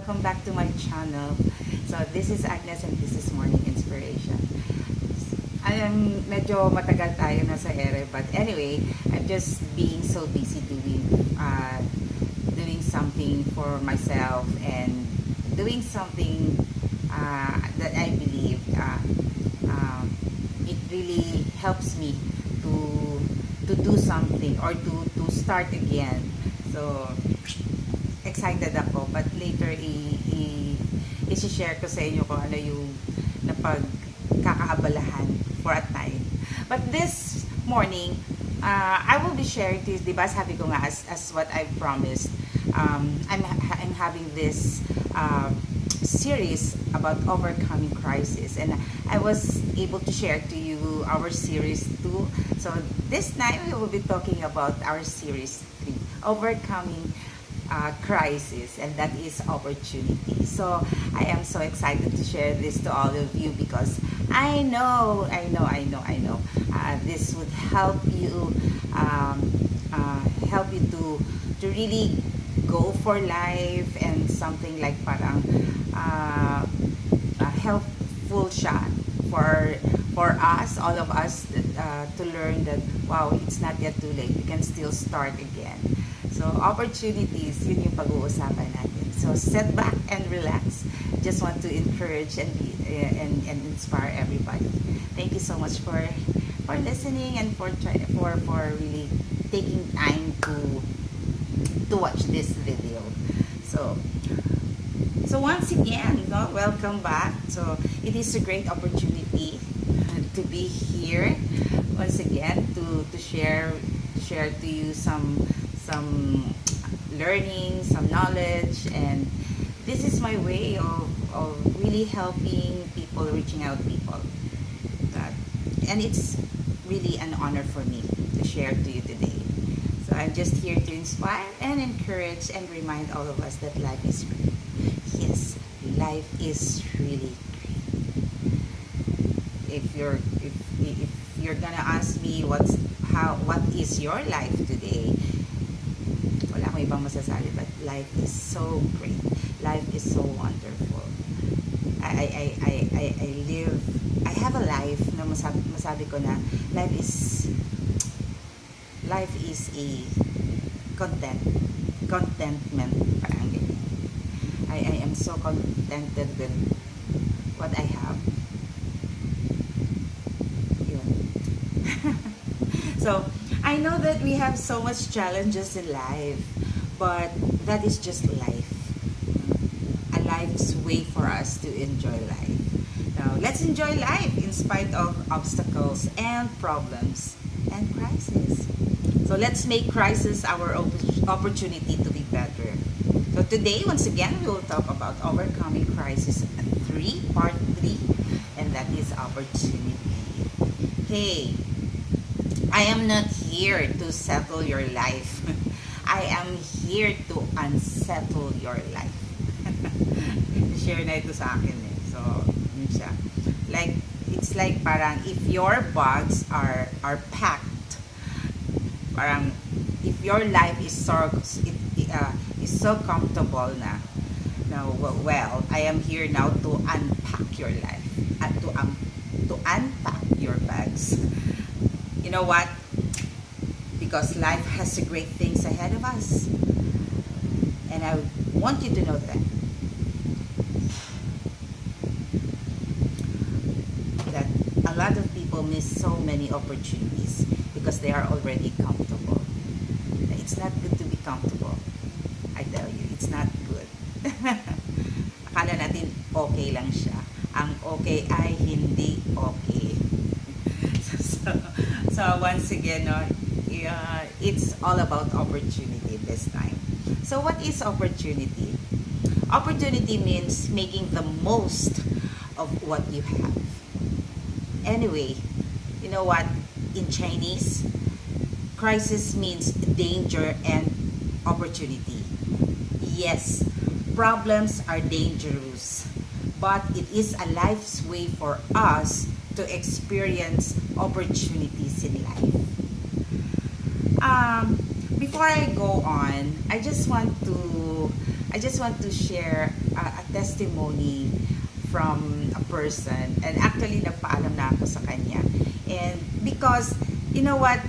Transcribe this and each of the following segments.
welcome back to my channel. So this is Agnes and this is Morning Inspiration. Medyo matagal tayo na sa ere, but anyway, I'm just being so busy doing something for myself and doing something that I believe it really helps me to do something or to start again. So excited ako, but later i-share ko sa inyo kung ano yung napagkakaabalahan for a time. But this morning, I will be sharing this, diba sabi ko nga as what I've promised, I'm having this series about overcoming crisis, and I was able to share to you our series 2. So this time we will be talking about our series 3, overcoming crisis, and that is opportunity. So I am so excited to share this to all of you because I know this would help you to really go for life, and something like parang a helpful shot for us, all of us, to learn that wow, it's not yet too late, we can still start again. So opportunities, yun yung pag-uusapan natin. So sit back and relax. Just want to encourage and inspire everybody. Thank you so much for listening and for really taking time to watch this video. So once again, welcome back. So it is a great opportunity to be here once again to share to you some learning, some knowledge, and this is my way of really helping people, reaching out people, and it's really an honor for me to share to you today. So I'm just here to inspire and encourage and remind all of us that life is great. Yes, life is really great. If you're gonna ask me what is your life today, wala akong ibang masasabi, but life is so great. Life is so wonderful. I have a life na masabi ko na life is a contentment, parang ganyan. I am so contented with what I have. Yun. So I know that we have so much challenges in life, but that is just life. A life's way for us to enjoy life. Now, let's enjoy life in spite of obstacles and problems and crisis. So let's make crisis our opportunity to be better. So today, once again, we will talk about overcoming crisis 3, part 3, and that is opportunity. Hey, I am not here to settle your life. I am here to unsettle your life. Share na ito sa akin eh. So, yun siya. Like, it's like parang if your bags are packed, parang if your life is so comfortable na, well, I am here now to unpack your life, to unpack your bags. You know what? Because life has great things ahead of us, and I want you to know that a lot of people miss so many opportunities because they are already comfortable. It's not good to be comfortable. I tell you, it's not good. Akala natin okay lang siya. Ang okay ay hindi okay. So once again, it's all about opportunity this time. So what is opportunity? Opportunity means making the most of what you have. Anyway, you know what? In Chinese, crisis means danger and opportunity. Yes, problems are dangerous, but it is a life's way for us to experience opportunities in life. Before I go on, I just want to share testimony from a person, and actually nagpaalam na ako sa kanya. And because you know what,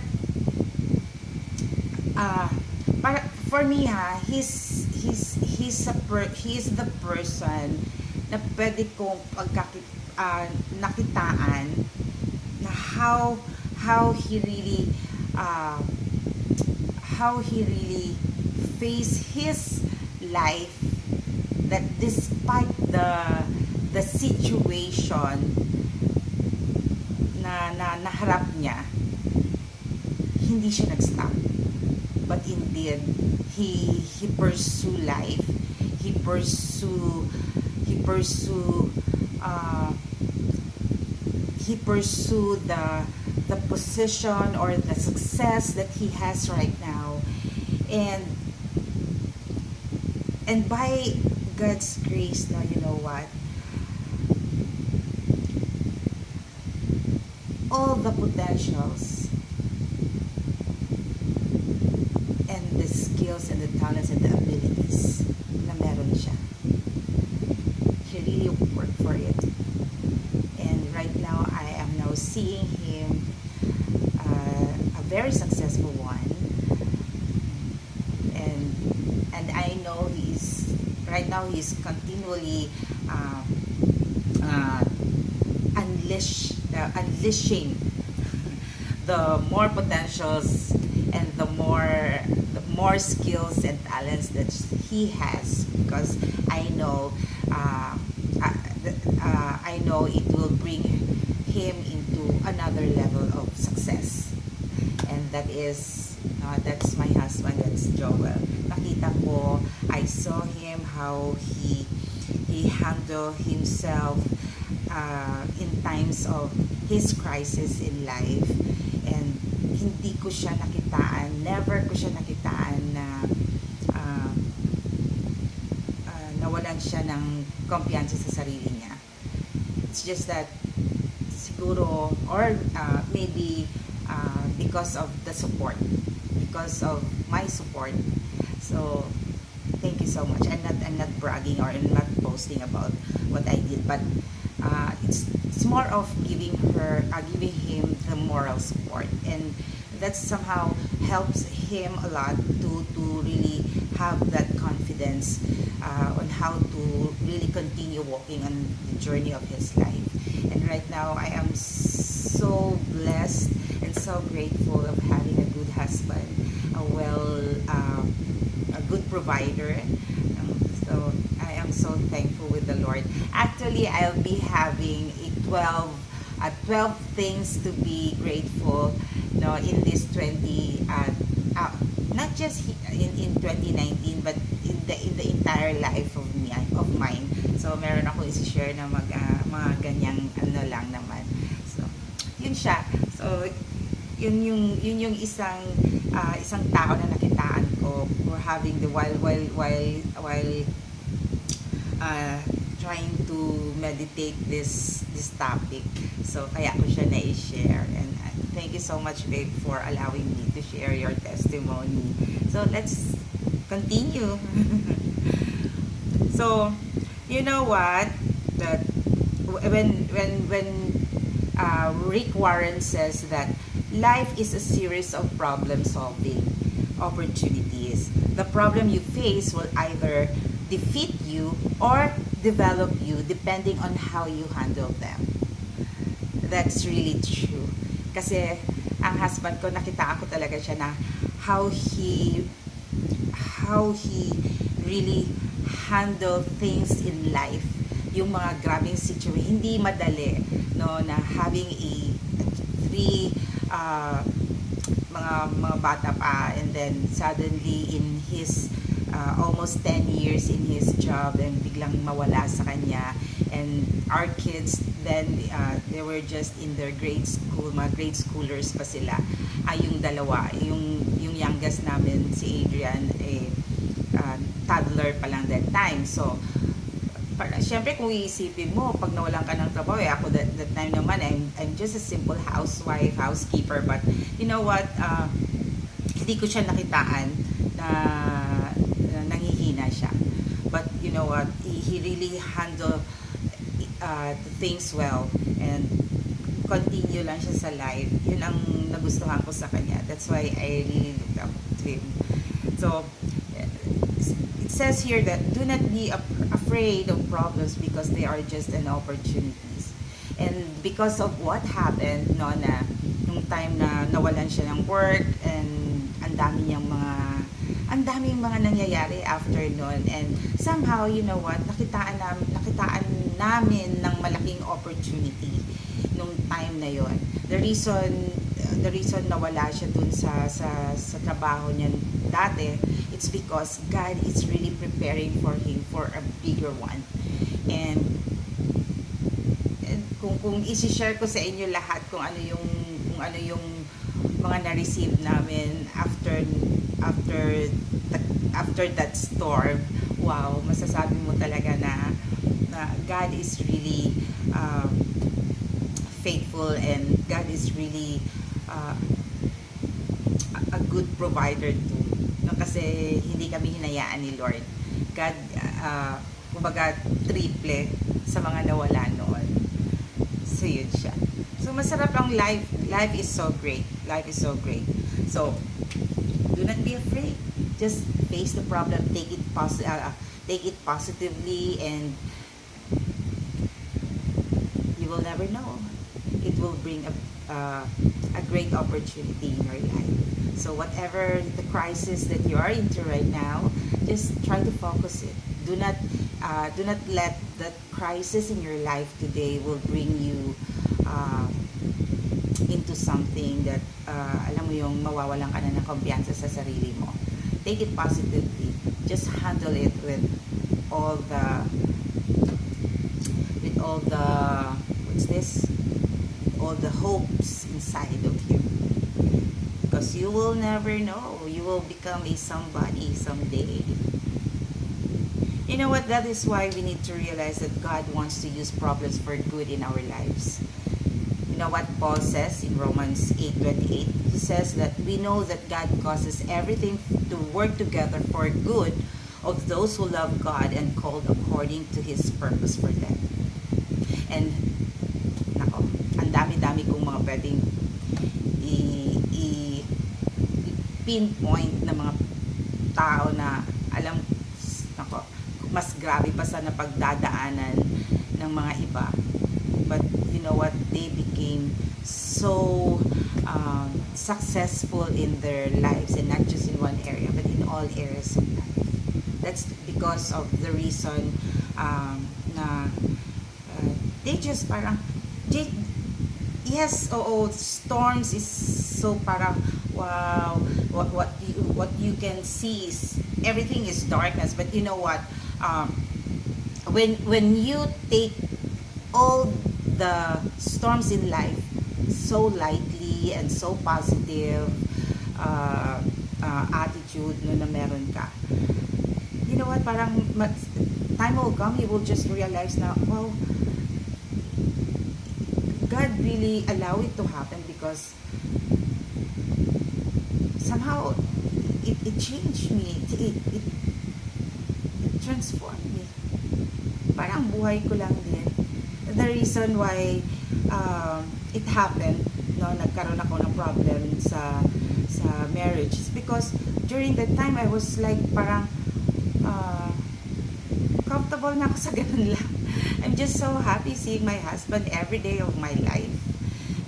for me he's the person na pwede kong nakitaan na how he really face his life, that despite the situation na naharap niya, hindi siya nag-stop, but indeed he pursue life, he pursue the position or the success that he has right now. And by God's grace, now you know what, all the potentials and the skills and the talents and the abilities na meron siya, he really worked for it. And right now I am now seeing him a very successful one, and I know right now he's continually unleashing the more potentials and the more skills and talents that he has, because I know it will bring him into another level of success. And that's my husband, that's Joel. Nakita ko, I saw him how he handled himself in times of his crisis in life, and hindi ko siya nakitaan, never ko siya nakitaan na nawalan siya ng kumpiyansa sa sarili niya. It's just that siguro, or maybe because of the support, because of my support. So thank you so much. I'm not bragging, or I'm not boasting about what I did, but it's more of giving him the moral support, and that somehow helps him a lot to really have that confidence on how to really continue walking on the journey of his life. And right now I am so blessed and so grateful of having a good husband, a good provider. So I am so thankful with the Lord. Actually, I'll be having 12 things to be grateful, in this 20 not just in 2019, but in the entire life of mine. So meron ako i-share na mga ganyang lang naman. So yun siya. So yun yung isang tao na nakitaan ko for having the while trying to meditate this topic. So kaya ko siya na-share, and thank you so much, babe, for allowing me to share your testimony. So let's continue. So you know what, that when Rick Warren says that life is a series of problem solving opportunities, the problem you face will either defeat you or develop you depending on how you handle them. That's really true. Kasi ang husband ko, nakita ako talaga siya na how he really handle things in life. Yung mga grabing situation, hindi madali, na having three mga bata pa, and then suddenly in his almost 10 years in his job, and biglang mawala sa kanya. And our kids then, they were just in their grade school, mga grade schoolers pa sila. Yung dalawa, yung youngest namin, si Adrian, toddler pa lang that time. So syempre kung iisipin mo, pag nawalan ka ng trabaho, ako that time naman, I'm just a simple housekeeper, but you know what, hindi ko siya nakitaan na nanghihina siya. But you know what, he he really handle the things well, and continue lang siya sa life. Yun ang nagustuhan ko sa kanya. That's why I really looked up to him. So, it says here that do not be afraid of problems because they are just an opportunities. And because of what happened, no, na nung time na nawalan siya ng work, and ang daming mga nangyayari after noon, and somehow, you know what, nakitaan namin ng malaking opportunity nung time na yon. The reason nawala siya dun sa trabaho niya dati, it's because God is really preparing for him for a bigger one. And kung i-share ko sa inyo lahat kung ano yung mga na-receive namin after that storm, wow, masasabi mo talaga na God is really faithful, and God is really a good provider too. No, kasi hindi kami hinayaan ni Lord. God, kumbaga, triple sa mga nawala noon. So, yun siya. So, masarap ang life. Life is so great. Life is so great. So, do not be afraid. Just face the problem. Take it positively, and you will never know. It will bring a great opportunity in your life. So, whatever the crisis that you are into right now, just try to focus it. Do not let that crisis in your life today will bring you into something that alam mo yung mawawalan ka na ng kumpiyansa sa sarili mo. Take it positively. Just handle it with all the what's this? All the hopes inside of you. Because you will never know. You will become a somebody someday. You know what? That is why we need to realize that God wants to use problems for good in our lives. You know what Paul says in Romans 8:28? He says that we know that God causes everything to work together for good of those who love God and called according to His purpose for them. And nako, ang dami-dami kong mga pwedeng i-pinpoint na mga tao na alam, nako, mas grabe pa sa napagdadaanan ng mga iba. But you know what? They became so successful in their lives, and not just in one area, but in all areas of life. That's because of the reason na they just parang yes, storms is so parang wow, what you can see is everything is darkness. But you know what, when you take all the storms in life so lightly and so positive attitude na meron ka, you know what, parang time will come, you will just realize na, wow, God really allow it to happen because somehow it changed me, it transformed me. Parang buhay ko lang din. The reason why it happened, no, nagkaroon ako ng problem sa marriage is because during that time I was like parang comfortable na ako sa ganun lang. I'm just so happy seeing my husband every day of my life,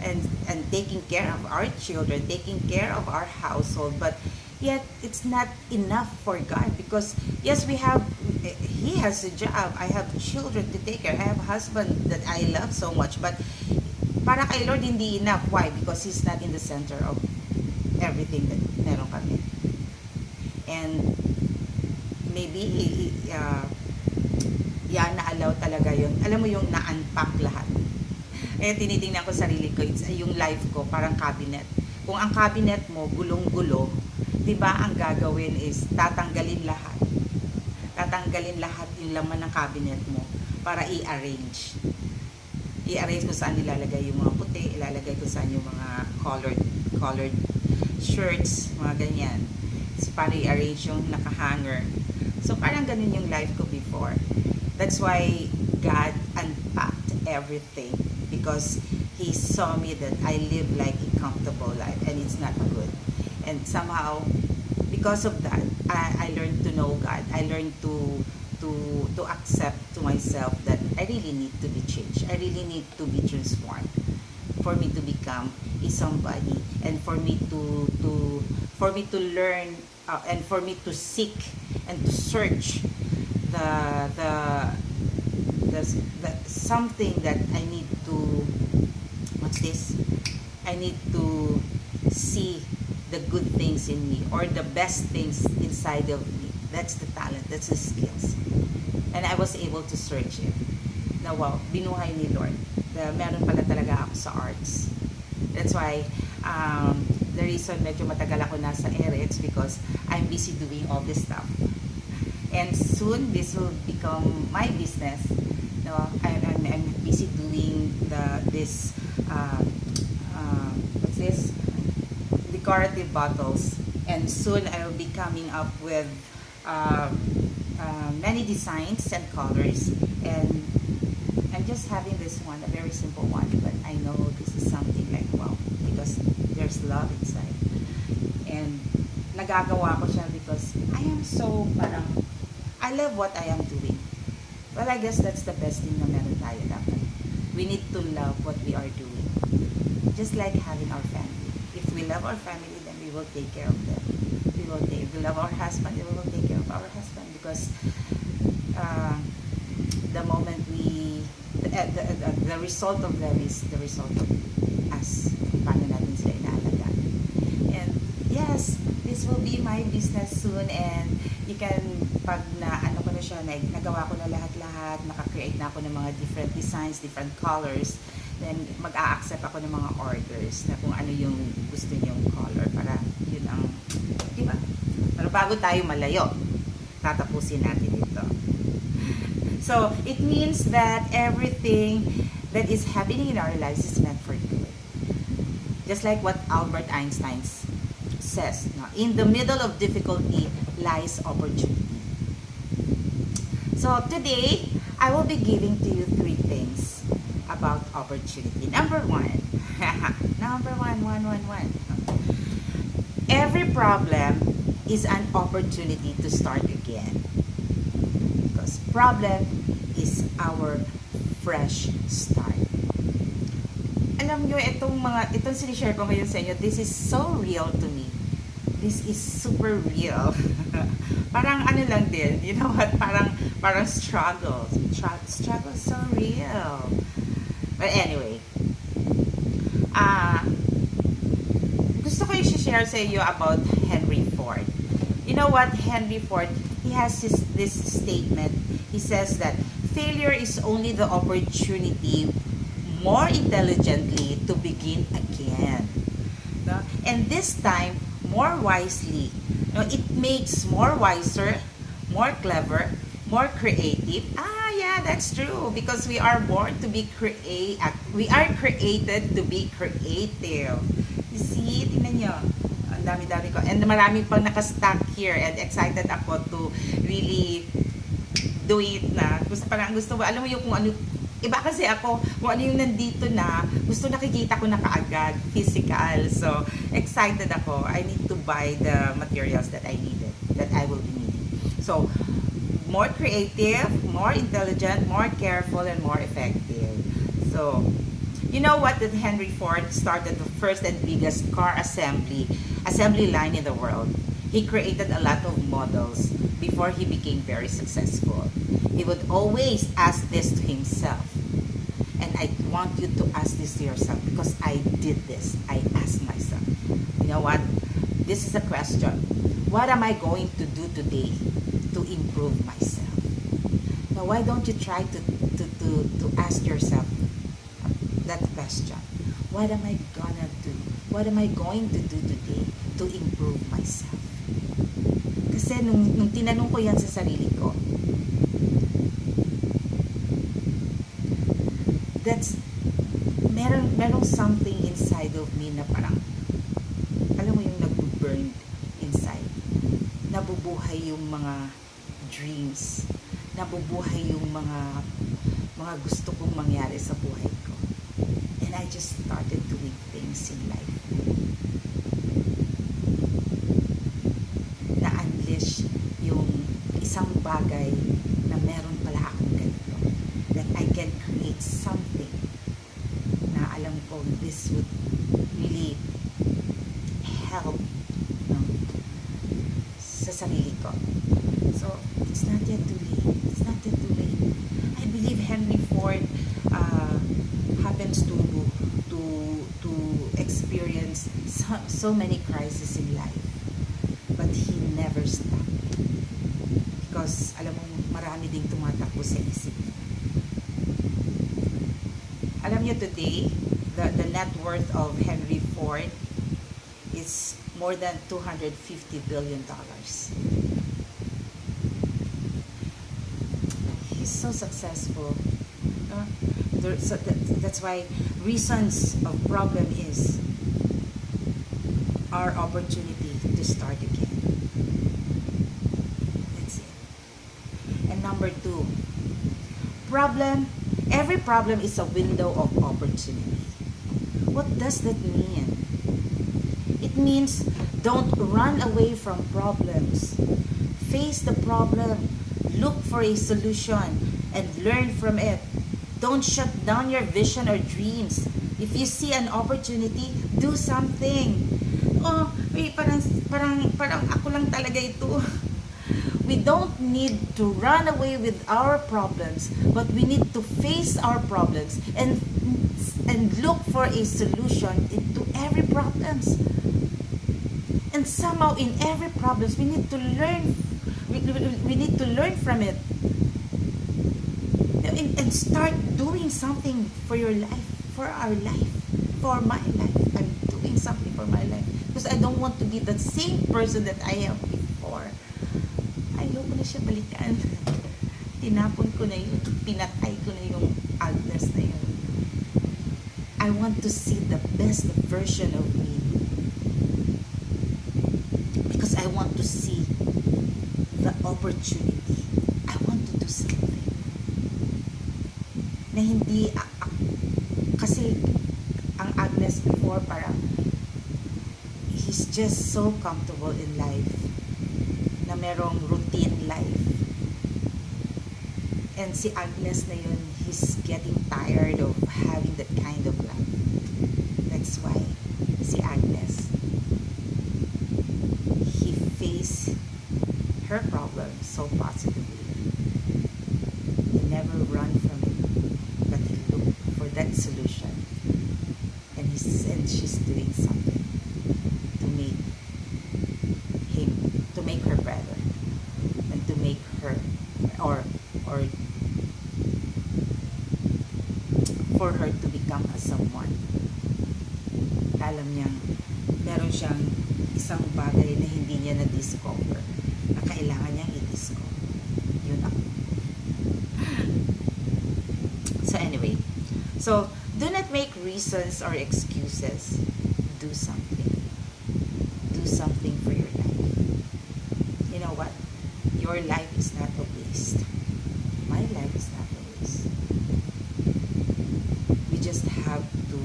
and taking care of our children, taking care of our household. But yet it's not enough for God, because yes, he has a job, I have children to take care, I have a husband that I love so much, but para kay Lord hindi enough. Why? Because He's not in the center of everything that meron kami. And maybe yan, na-allow talaga yun. Alam mo yung na-unpack lahat. Eh, tinitingnan ko sarili ko, yung life ko, parang cabinet. Kung ang cabinet mo, gulong-gulo, di ba ang gagawin is tatanggalin lahat. Tatanggalin lahat yung laman ng cabinet mo para i-arrange. I-arrange kung saan ilalagay yung mga puti, ilalagay kung saan yung mga colored shirts, mga ganyan. So, para i-arrange yung naka-hanger. So, parang ganun yung life ko before. That's why God unpacked everything, because He saw me that I live like a comfortable life and it's not good. And somehow, because of that, I learned to know God. I learned to accept to myself that I really need to be changed. I really need to be transformed for me to become a somebody, and for me to learn, and for me to seek and to search the the the something that I need to, what's this? I need to see the good things in me, or the best things inside of me. That's the talent, that's the skills. And I was able to search it. Na wow, binuhay ni Lord. Meron pala talaga ako sa arts. That's why, the reason medyo matagal ako nasa Eretz, because I'm busy doing all this stuff. And soon, this will become my business. No, I'm busy doing this, what's this? Decorative bottles. And soon, I will be coming up with many designs and colors. And I'm just having this one, a very simple one, but I know this is something like wow, because there's love inside. And nagagawa ko siya because I am so parang, I love what I am doing. Well, I guess that's the best thing na meron tayo dapat. We need to love what we are doing. Just like having our family. If we love our family, then we will take care of them. If we love our husband, then we will take care of our husband, because the moment the result of them is the result of us. Paano natin sila inaalagaan. And yes, this will be my business soon, and you can, pag ano ko na siya, nagawa ko na lahat-lahat, naka-create na ako ng mga different designs, different colors, then mag-a-accept ako ng mga orders na kung ano yung gusto niyong color, para yun ang, di ba? Pero bago tayo malayo, tatapusin natin ito. So, it means that everything that is happening in our lives is meant for good. Just like what Albert Einstein says, no? In the middle of difficulty lies opportunity. So, today, I will be giving to you 3 things about opportunity. Number 1. Number 1. Every problem is an opportunity to start again. Because problem is our fresh start. Alam nyo, itong sinishare ko ngayon sa inyo, this is so real to me. This is super real. Parang ano lang din, you know what? Parang struggle so real. But anyway, gusto ko i-share sa iyo about Henry Ford. You know what? Henry Ford, he has this statement. He says that failure is only the opportunity more intelligently to begin again. No? And this time, more wisely. No, it makes more wiser, more clever, more creative. Yeah, that's true. Because we are born to be we are created to be creative. You see, tingnan nyo. Ang dami-dami ko. And marami pang nakastack here, and excited ako to really do it na. Gusto mo, alam mo yung kung ano, iba kasi ako, kung ano yung nandito na, gusto nakikita ko na kaagad, physical. So, excited ako. I need to buy the materials that I needed, that I will be needing. So, more creative, more intelligent, more careful, and more effective. So, you know what? That Henry Ford started the first and biggest car assembly line in the world. He created a lot of models before he became very successful. He would always ask this to himself. And I want you to ask this to yourself, because I did this. I asked myself, you know what? This is a question. What am I going to do today to improve myself? Now, why don't you try to ask yourself that question? What am I gonna do? What am I going to do today to improve myself? Kasi nung tinanong ko yan sa sarili ko, that's, merong something inside of me na parang, alam mo yung nag-burn inside. Nabubuhay yung mga dreams. nabubuhay yung mga gusto kong mangyari sa buhay ko. And I just started doing things in life. Na-unleash yung isang bagay na meron pala akong ganito. That I can create something na alam ko this would really help, no, sa sarili ko. So, it's not yet too late. It's not yet too late. I believe Henry Ford happens to experience so many crises in life, but he never stopped. Because, alam mo, marami ding tumatakbo sa isip niya. Alam niyo today, the net worth of Henry Ford is more than $250 billion. He's so successful. So that's why reasons of problem is our opportunity to start again. That's it. And number 2, every problem is a window of opportunity. What does that mean? It means don't run away from problems. Face the problem. Look for a solution and learn from it. Don't shut down your vision or dreams. If you see an opportunity, do something. Oh, wait, parang ako lang talaga ito. We don't need to run away with our problems, but we need to face our problems and look for a solution into every problems. And somehow in every problems we need to learn. We need to learn from it. And start doing something for your life, for our life, for my life. I'm doing something for my life because I don't want to be the same person that I am before. Ayoko na siya balikan. Tinapon ko na yun, pinatay ko na yung Agnes na yun. I want to see the best version of me because I want to see the opportunity. I want to do something na hindi kasi ang Agnes before parang he's just so comfortable in life na merong routine life, and si Agnes na yun, he's getting tired of having that kind of life. That's why si Agnes, he faced her problem so positively. He never run from it, but he looked for that solution, and she's doing something to make her better, and to make her or for her to become a someone. Alam niyang meron siyang isang bagay na hindi niya na-discover na kailangan niyang i-discover. Yun ako. So anyway, so do not make reasons or excuses. Do something. Do something for your life. You know what? Your life is not a waste. My life is not a waste. We just have to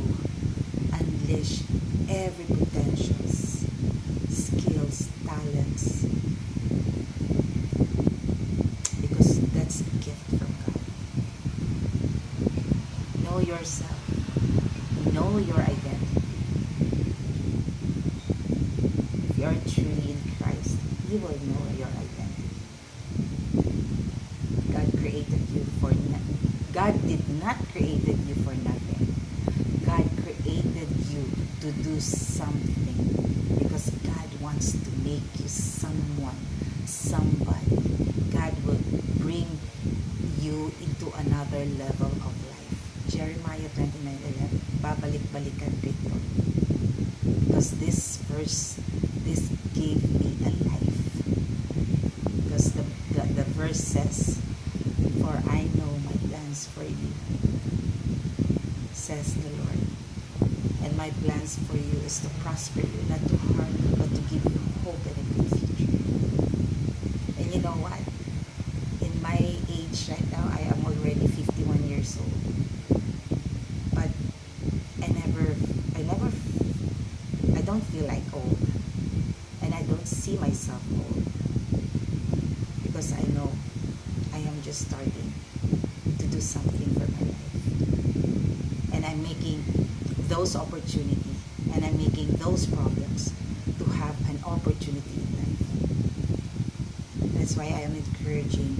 unleash every potentials, skills, talents, because that's a gift from God. Know yourself. Know your identity. If you are truly in Christ, you will know your identity. God created you for nothing. God did not created you for nothing. God created you to do something because God wants to make you someone, somebody. God will bring you into another level of life. Jeremiah 29:11. Babalik-balikan dito. Because this verse, this gave me a life. Because the verse says, "For I know my plans for you," says the Lord. And my plans for you is to prosper you, not to harm you, but to give you hope and a good future. And you know what? In my age do something for my life. And I'm making those opportunities and I'm making those problems to have an opportunity in life. That's why I am encouraging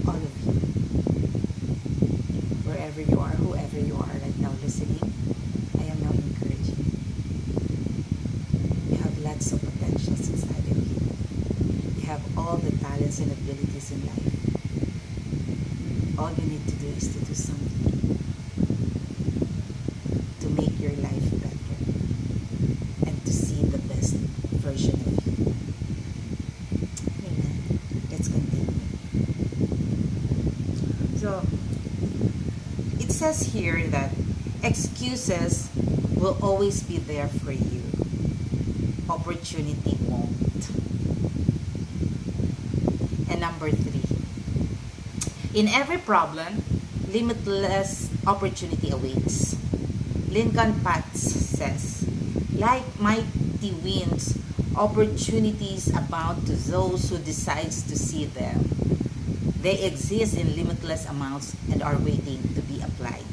all of you, wherever you are, whoever you are right now listening, I am now encouraging you. You have lots of potentials inside of you. You have all the talents and abilities in life. All you need to do is to do something to make your life better and to see the best version of you. Amen. Let's continue. So, it says here that excuses will always be there for you. Opportunity won't. And number 3, in every problem, limitless opportunity awaits. Lincoln Patz says, like mighty winds, opportunities abound to those who decides to see them. They exist in limitless amounts and are waiting to be applied.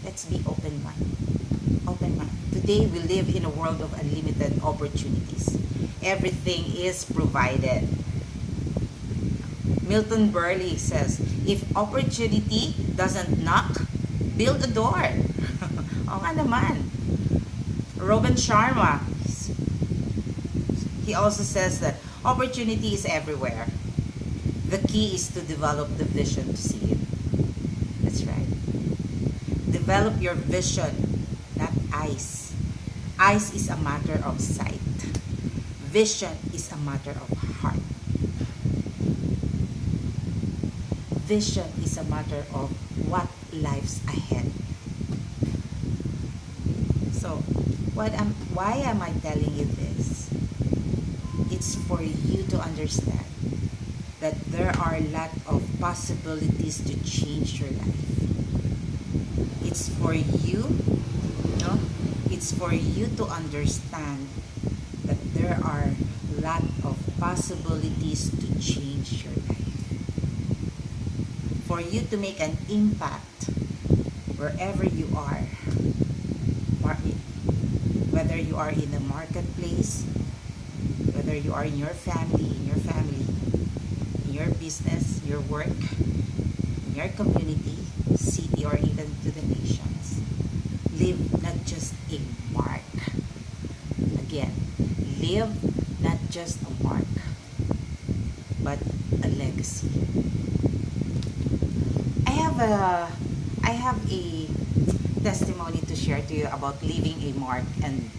Let's be open-minded. Open-minded. Today we live in a world of unlimited opportunities. Everything is provided. Milton Berle says, if opportunity doesn't knock, build a door. O nga naman. Robin Sharma, he also says that opportunity is everywhere. The key is to develop the vision to see it. That's right. Develop your vision, not eyes. Eyes is a matter of sight. Vision is a matter of heart. Vision is a matter of what lies ahead. So, why am I telling you this? It's for you to understand that there are a lot of possibilities to change your life. It's for you, no? It's for you to understand that there are a lot of possibilities to change your life. For you to make an impact wherever you are, whether you are in the marketplace, whether you are in your family, in your business, your work, in your community, city, or even to the nations. Live not just a mark. Again, live not just a mark, but a legacy. I have a testimony to share to you about leaving a mark and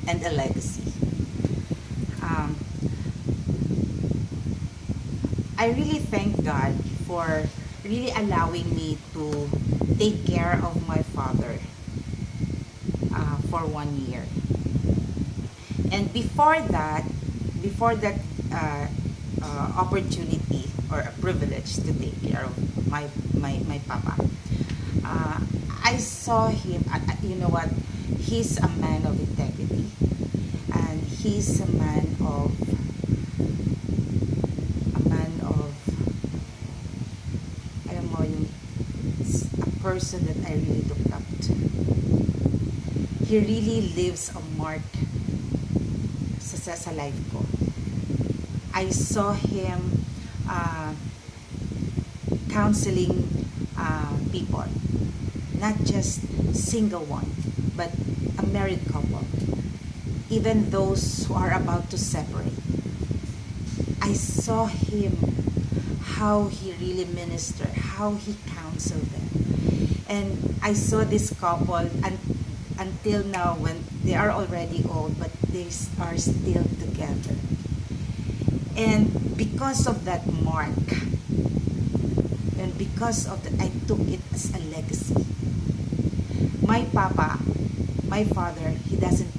a legacy. I really thank God for really allowing me to take care of my father for 1 year. And before that opportunity or a privilege to take care of my papa, I saw him. You know what? He's a man of integrity, and he's a man of alam mo yung a person that I really looked up to. He really leaves a mark sa life ko. I saw him counseling people, not just single one, but a married couple, even those who are about to separate. I saw him, how he really ministered, how he counseled them. And I saw this couple until now, when they are already old, but they are still together. And because of that mark, and because of that, I took it as a legacy. My papa, my father, he doesn't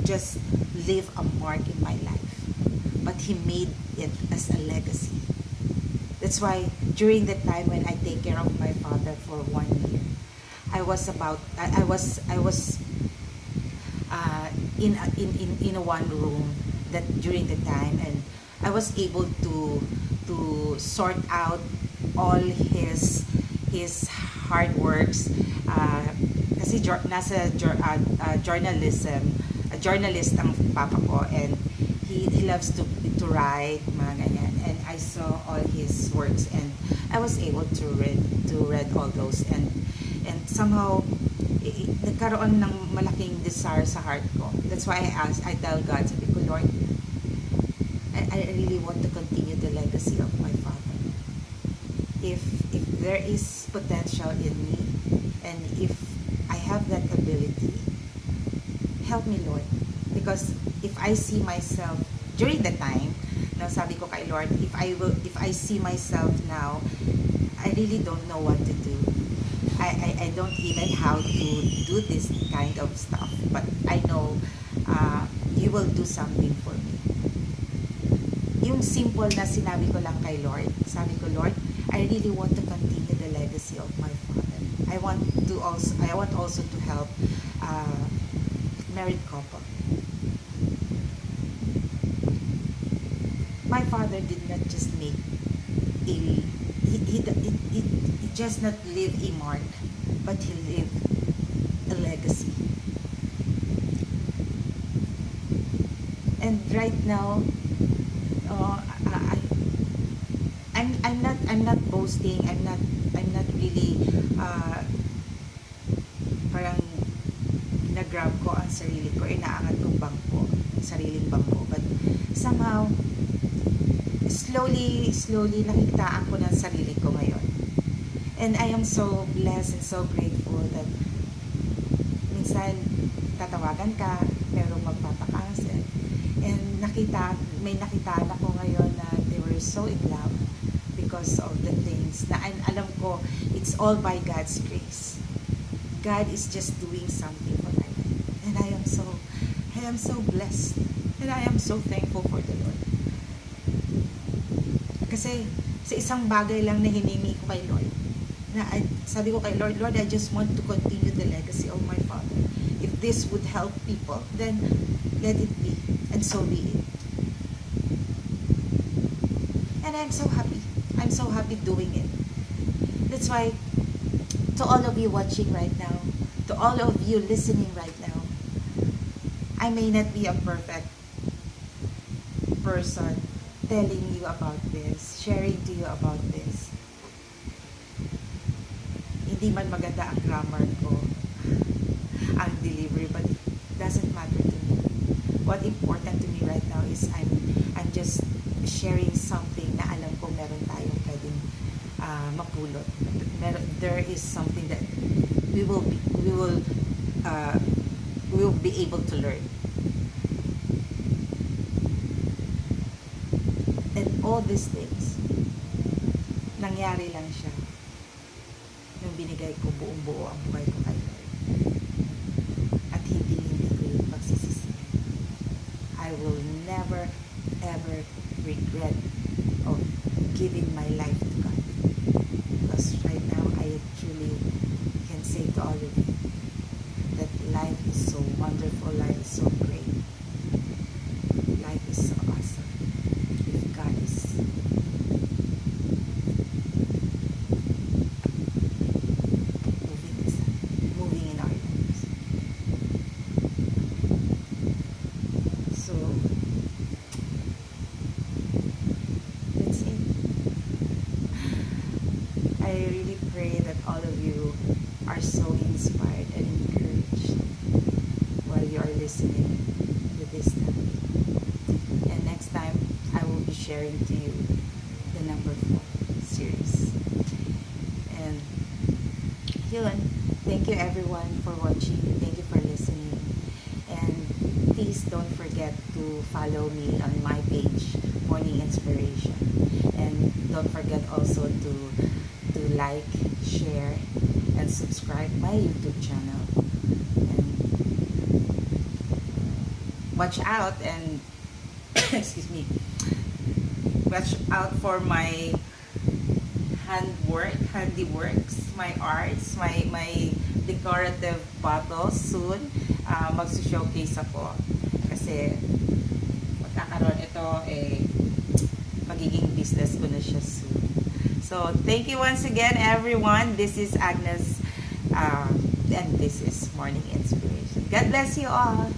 just leave a mark in my life, but he made it as a legacy. That's why during the time when I take care of my father for 1 year, I was in a one room that during the time, and I was able to sort out all his hard works. Kasi journalist ang papa ko, and he loves to write, mga ganyan. And I saw all his works, and I was able to read all those, and somehow nagkaroon ng malaking desire sa heart ko. That's why I tell God, sabi ko, Lord, I really want to continue the legacy of my father. If there is potential in me, and if I have that ability, help me, Lord. Because if I see myself during the time, sabi ko kay Lord, if I see myself now, I really don't know what to do. I don't even how to do this kind of stuff, but I know you will do something for me. Yung simple na sinabi ko lang kay Lord, sabi ko, Lord, I really want to continue the legacy of my father. I want also to help married couple. My father did not just make he just not leave a mark, but he lived a legacy. And right now, I'm not boasting. I'm not really parang nagrab ko ang sarili ko, inaangat kong bangko, sariling bangko. But somehow, slowly nakikitaan ko ng sarili ko ngayon. And I am so blessed and so grateful that minsan tatawagan ka pero magpapakansel. And may nakitaan ako ngayon na they were so in love because of the things na alam ko it's all by God's grace. God is just doing something for my life. And I am so blessed. And I am so thankful for the Lord. Kasi sa isang bagay lang na hiningi ko kay Lord, na sabi ko kay Lord, I just want to continue the legacy of my father. If this would help people, then let it be, and so be it. And I'm so happy doing it. That's why, to all of you watching right now, to all of you listening right now, I may not be a perfect person telling you about this, sharing to you about this. Hindi man maganda ang grammar ko, ang delivery, but it doesn't matter to me. What important to me right now is I'm just sharing something na alam ko meron tayong pwedeng mapulot. There is something that we will be able to learn. And all these things, nangyari lang siya nung binigay ko buong-buo ang buhay ko kay Lord. At hindi ko yung pagsisisihan. I will never, ever regret of giving my life to God. Because right now, I truly can say to all of you that life is so wonderful, life is so great, life is so awesome. If God is moving in our lives. So that's it. I really pray that all of you are so inspired and encouraged while you are listening to this time. And next time, I will be sharing to you the number 4 series. And yun, thank you everyone for watching. Thank you for listening. And please don't forget to follow me on my page, Morning Inspiration. And don't forget also to like, share, and subscribe my YouTube channel. And watch out and excuse me, watch out for my handiworks, my arts, my decorative bottles soon. Magsu-showcase ako kasi magkakaroon ito magiging business ko na siya soon. So So, thank you once again, everyone. This is Agnes, and this is Morning Inspiration. God bless you all.